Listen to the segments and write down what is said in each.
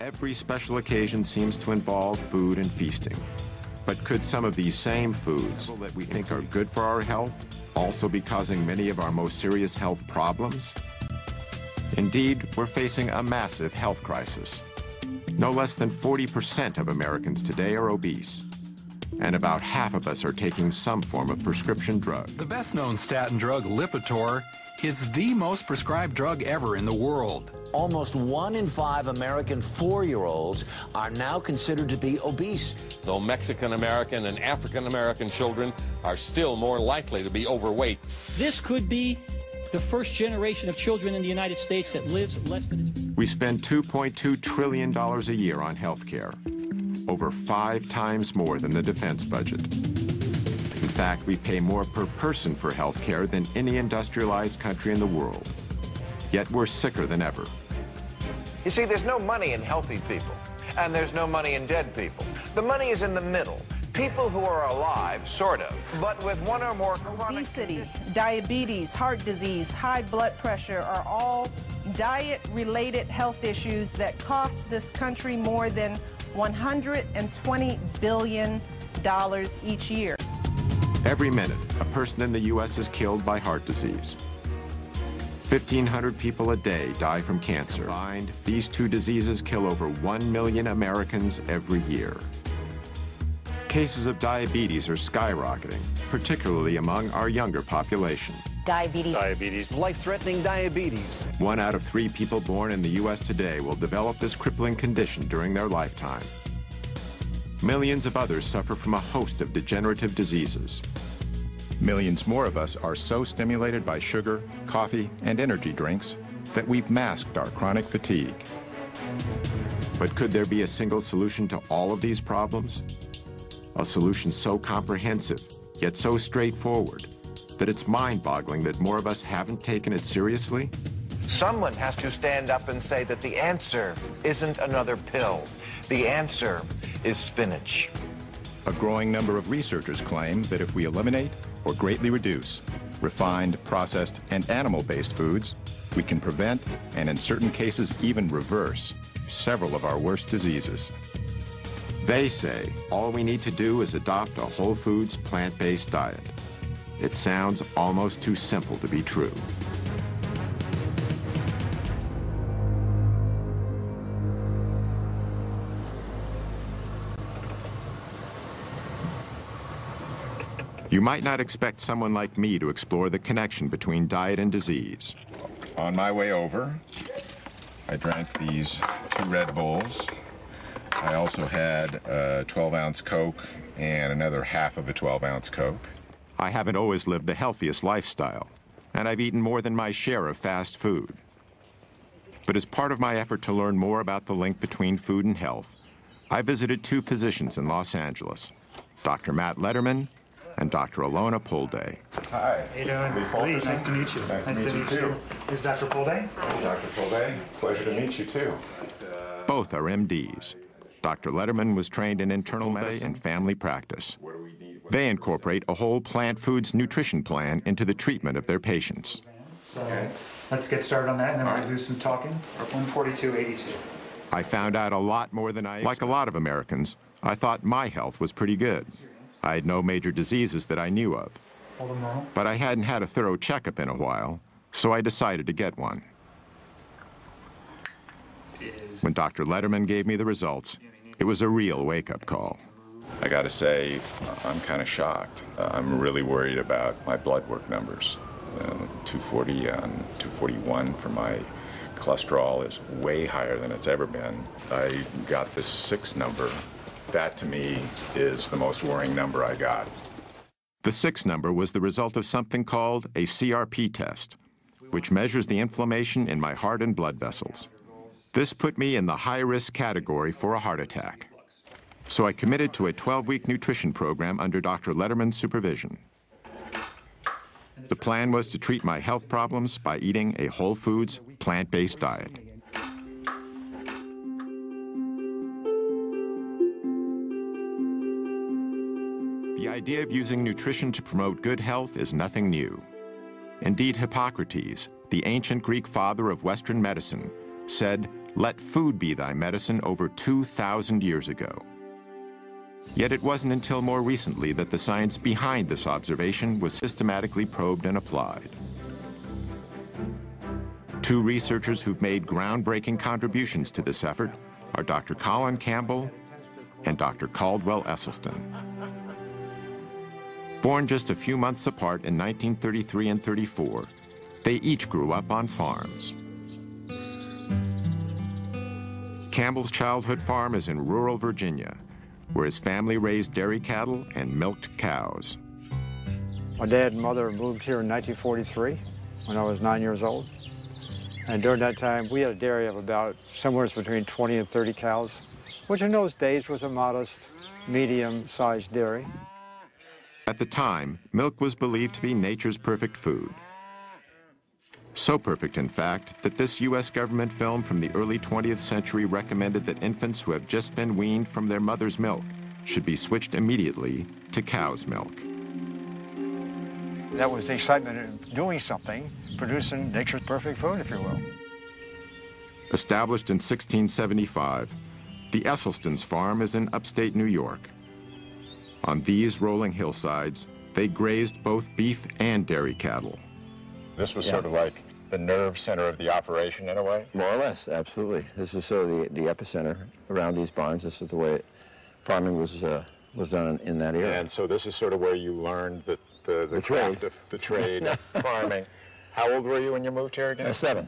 Every special occasion seems to involve food and feasting. But could some of these same foods that we think are good for our health also be causing many of our most serious health problems? Indeed, we're facing a massive health crisis. No less than 40% of Americans today are obese, and about half of us are taking some form of prescription drug. The best-known statin drug, Lipitor, is the most prescribed drug ever in the world. Almost 1 in 5 American 4-year-olds are now considered to be obese. Though Mexican-American and African-American children are still more likely to be overweight. This could be the first generation of children in the United States that lives less than its... We spend $2.2 trillion a year on health care, over 5 times more than the defense budget. In fact, we pay more per person for health care than any industrialized country in the world. Yet we're sicker than ever. You see, there's no money in healthy people, and there's no money in dead people. The money is in the middle. People who are alive, sort of, but with one or more chronic... Obesity, diabetes, heart disease, high blood pressure are all diet-related health issues that cost this country more than $120 billion each year. Every minute, a person in the U.S. is killed by heart disease. 1,500 people a day die from cancer. Combined, these two diseases kill over 1 million Americans every year. Cases of diabetes are skyrocketing, particularly among our younger population. Diabetes. Life-threatening diabetes. 1 out of 3 people born in the U.S. today will develop this crippling condition during their lifetime. Millions of others suffer from a host of degenerative diseases. Millions more of us are so stimulated by sugar, coffee, and energy drinks that we've masked our chronic fatigue. But could there be a single solution to all of these problems? A solution so comprehensive, yet so straightforward, that it's mind-boggling that more of us haven't taken it seriously? Someone has to stand up and say that the answer isn't another pill. The answer is spinach. A growing number of researchers claim that if we eliminate or greatly reduce refined, processed, and animal-based foods, we can prevent, and in certain cases even reverse, several of our worst diseases. They say all we need to do is adopt a whole foods, plant-based diet. It sounds almost too simple to be true. You might not expect someone like me to explore the connection between diet and disease. On my way over, I drank these 2 Red Bulls. I also had a 12-ounce Coke and another half of a 12-ounce Coke. I haven't always lived the healthiest lifestyle, and I've eaten more than my share of fast food. But as part of my effort to learn more about the link between food and health, I visited 2 physicians in Los Angeles, Dr. Matt Letterman and Dr. Alona Pulday. Hi. How you doing? Lee, nice to meet you. Nice to meet you too. Is Dr. Pulday? Dr. Pulday, pleasure to meet you too. Both are MDs. Dr. Letterman was trained in internal medicine and family practice. They incorporate a whole plant foods nutrition plan into the treatment of their patients. So let's get started on that, and then we'll do some talking. 142.82. I found out a lot more than I expected. Like a lot of Americans, I thought my health was pretty good. I had no major diseases that I knew of. But I hadn't had a thorough checkup in a while, so I decided to get one. When Dr. Letterman gave me the results, it was a real wake-up call. I gotta say, I'm kind of shocked. I'm really worried about my blood work numbers. 240 and 241 for my cholesterol is way higher than it's ever been. I got this 6 number. That, to me, is the most worrying number I got. The 6 number was the result of something called a CRP test, which measures the inflammation in my heart and blood vessels. This put me in the high-risk category for a heart attack. So I committed to a 12-week nutrition program under Dr. Letterman's supervision. The plan was to treat my health problems by eating a whole foods, plant-based diet. The idea of using nutrition to promote good health is nothing new. Indeed, Hippocrates, the ancient Greek father of Western medicine, said, "Let food be thy medicine," over 2,000 years ago. Yet it wasn't until more recently that the science behind this observation was systematically probed and applied. Two researchers who've made groundbreaking contributions to this effort are Dr. Colin Campbell and Dr. Caldwell Esselstyn. Born just a few months apart in 1933 and 34, they each grew up on farms. Campbell's childhood farm is in rural Virginia, where his family raised dairy cattle and milked cows. My dad and mother moved here in 1943 when I was 9 years old. And during that time, we had a dairy of about somewhere between 20 and 30 cows, which in those days was a modest, medium-sized dairy. At the time, milk was believed to be nature's perfect food. So perfect, in fact, that this U.S. government film from the early 20th century recommended that infants who have just been weaned from their mother's milk should be switched immediately to cow's milk. That was the excitement of doing something, producing nature's perfect food, if you will. Established in 1675, the Esselstyn's farm is in upstate New York. On these rolling hillsides, they grazed both beef and dairy cattle. This was sort of like the nerve center of the operation in a way? More or less, absolutely. This is sort of the epicenter around these barns. This is the way farming was done in that era. And so this is sort of where you learned the craft of the trade of farming. How old were you when you moved here again? 7.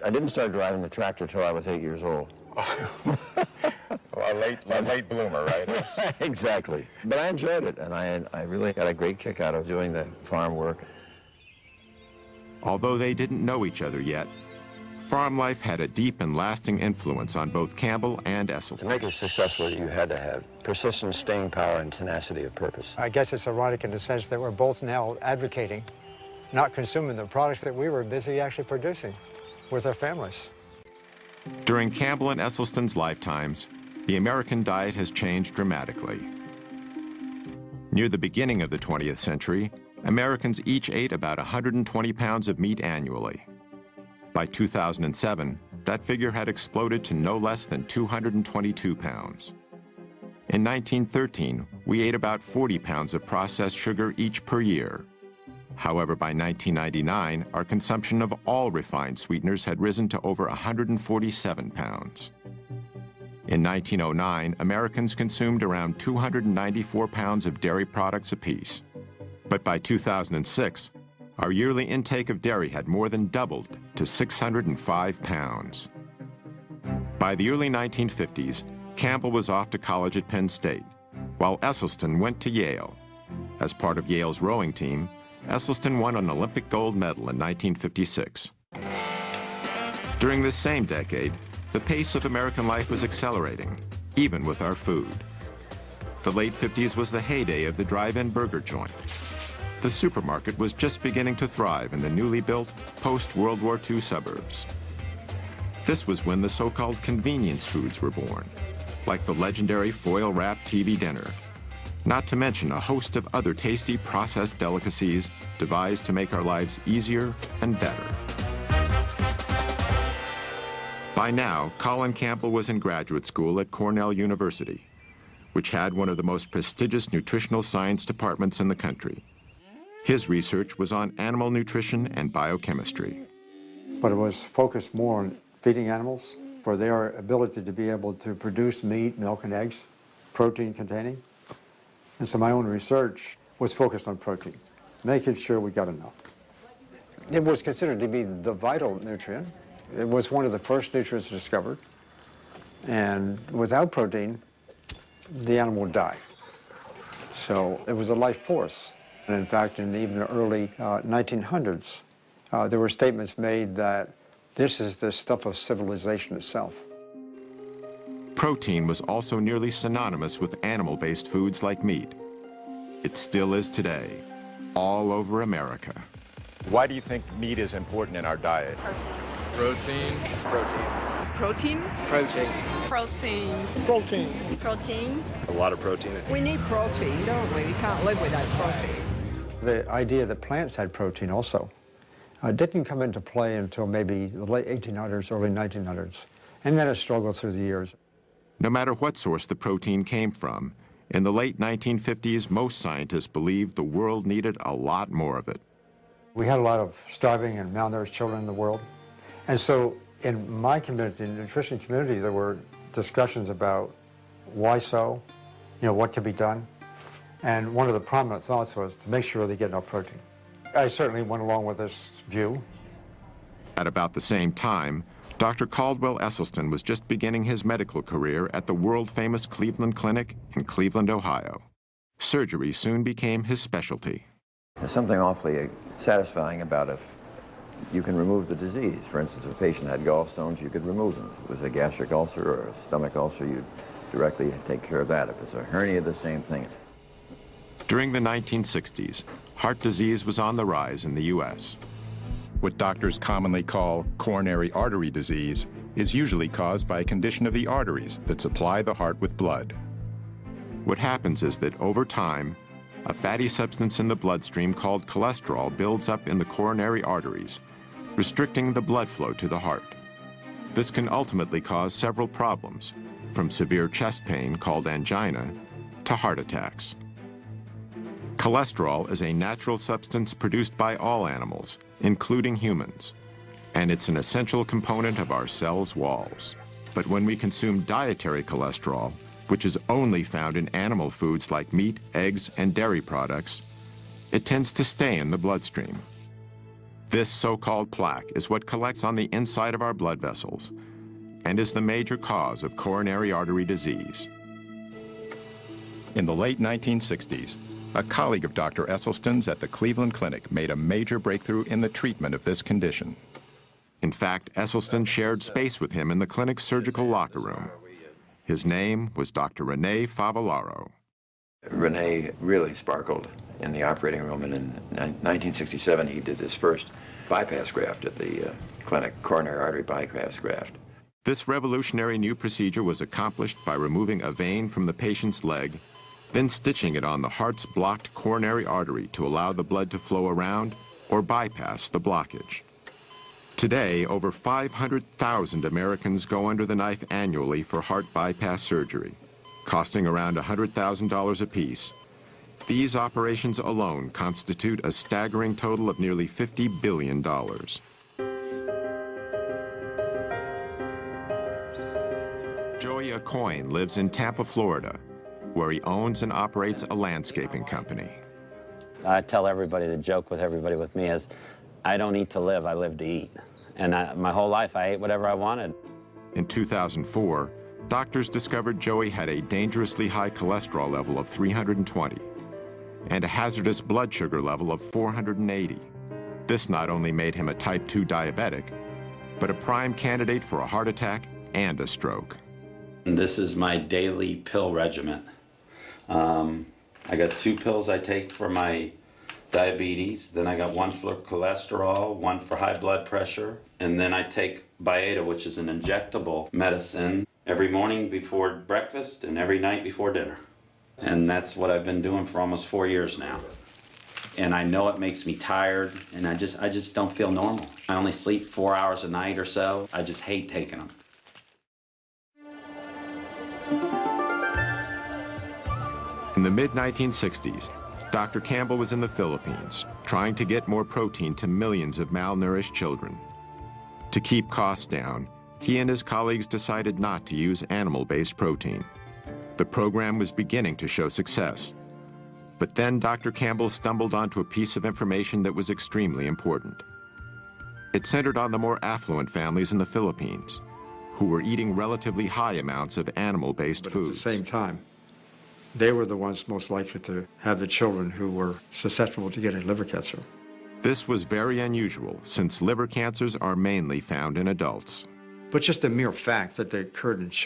I didn't start driving the tractor till I was 8 years old. Well, a late bloomer, right? Exactly. But I enjoyed it, and I really got a great kick out of doing the farm work. Although they didn't know each other yet, farm life had a deep and lasting influence on both Campbell and Esselstyn. To make it successful, you had to have persistence, staying power, and tenacity of purpose. I guess it's ironic in the sense that we're both now advocating, not consuming the products that we were busy actually producing with our families. During Campbell and Esselstyn's lifetimes, the American diet has changed dramatically. Near the beginning of the 20th century, Americans each ate about 120 pounds of meat annually. By 2007, that figure had exploded to no less than 222 pounds. In 1913, we ate about 40 pounds of processed sugar each per year. However, by 1999, our consumption of all refined sweeteners had risen to over 147 pounds. In 1909, Americans consumed around 294 pounds of dairy products apiece. But by 2006, our yearly intake of dairy had more than doubled to 605 pounds. By the early 1950s, Campbell was off to college at Penn State, while Esselstyn went to Yale. As part of Yale's rowing team, Esselstyn won an Olympic gold medal in 1956. During this same decade, the pace of American life was accelerating, even with our food. The late 50s was the heyday of the drive-in burger joint. The supermarket was just beginning to thrive in the newly built post-World War II suburbs. This was when the so-called convenience foods were born, like the legendary foil-wrapped TV dinner, not to mention a host of other tasty processed delicacies devised to make our lives easier and better. By now, Colin Campbell was in graduate school at Cornell University, which had one of the most prestigious nutritional science departments in the country. His research was on animal nutrition and biochemistry. But it was focused more on feeding animals for their ability to be able to produce meat, milk, and eggs, protein containing. And so my own research was focused on protein, making sure we got enough. It was considered to be the vital nutrient. It was one of the first nutrients discovered. And without protein, the animal would die. So it was a life force. And in fact, in even the early 1900s, there were statements made that this is the stuff of civilization itself. Protein was also nearly synonymous with animal-based foods like meat. It still is today, all over America. Why do you think meat is important in our diet? Protein. Protein. Protein. Protein. Protein. Protein. Protein. A lot of protein. We need protein, don't we? We can't live without protein. The idea that plants had protein also didn't come into play until maybe the late 1800s, early 1900s, and then it struggled through the years. No matter what source the protein came from, in the late 1950s, most scientists believed the world needed a lot more of it. We had a lot of starving and malnourished children in the world. And so in my community, the nutrition community, there were discussions about why so, what could be done. And one of the prominent thoughts was to make sure they get enough protein. I certainly went along with this view. At about the same time, Dr. Caldwell Esselstyn was just beginning his medical career at the world-famous Cleveland Clinic in Cleveland, Ohio. Surgery soon became his specialty. There's something awfully satisfying about if you can remove the disease. For instance, if a patient had gallstones, you could remove them. If it was a gastric ulcer or a stomach ulcer, you'd directly take care of that. If it's a hernia, the same thing. During the 1960s, heart disease was on the rise in the U.S. What doctors commonly call coronary artery disease is usually caused by a condition of the arteries that supply the heart with blood. What happens is that over time, a fatty substance in the bloodstream called cholesterol builds up in the coronary arteries, restricting the blood flow to the heart. This can ultimately cause several problems, from severe chest pain called angina to heart attacks. Cholesterol is a natural substance produced by all animals, including humans, and it's an essential component of our cells' walls. But when we consume dietary cholesterol, which is only found in animal foods like meat, eggs, and dairy products, it tends to stay in the bloodstream. This so-called plaque is what collects on the inside of our blood vessels and is the major cause of coronary artery disease. In the late 1960s, a colleague of Dr. Esselstyn's at the Cleveland Clinic made a major breakthrough in the treatment of this condition. In fact, Esselstyn shared space with him in the clinic's surgical locker room. His name was Dr. Rene Favillaro. Rene really sparkled in the operating room, and in 1967 he did his first bypass graft at the clinic, coronary artery bypass graft. This revolutionary new procedure was accomplished by removing a vein from the patient's leg, then stitching it on the heart's blocked coronary artery to allow the blood to flow around or bypass the blockage. Today, over 500,000 Americans go under the knife annually for heart bypass surgery, costing around $100,000 apiece. These operations alone constitute a staggering total of nearly $50 billion. Joey Aucoin lives in Tampa, Florida, where he owns and operates a landscaping company. I tell everybody, the joke with everybody with me is, I don't eat to live, I live to eat. And my whole life, I ate whatever I wanted. In 2004, doctors discovered Joey had a dangerously high cholesterol level of 320 and a hazardous blood sugar level of 480. This not only made him a type 2 diabetic, but a prime candidate for a heart attack and a stroke. And this is my daily pill regimen. I got 2 pills I take for my diabetes, then I got 1 for cholesterol, 1 for high blood pressure, and then I take Byetta, which is an injectable medicine, every morning before breakfast and every night before dinner. And that's what I've been doing for almost 4 years now. And I know it makes me tired, and I just don't feel normal. I only sleep 4 hours a night or so. I just hate taking them. In the mid-1960s, Dr. Campbell was in the Philippines, trying to get more protein to millions of malnourished children. To keep costs down, he and his colleagues decided not to use animal-based protein. The program was beginning to show success. But then Dr. Campbell stumbled onto a piece of information that was extremely important. It centered on the more affluent families in the Philippines, who were eating relatively high amounts of animal-based foods. At the same time, they were the ones most likely to have the children who were susceptible to getting liver cancer. This was very unusual, since liver cancers are mainly found in adults. But just the mere fact that they occurred in children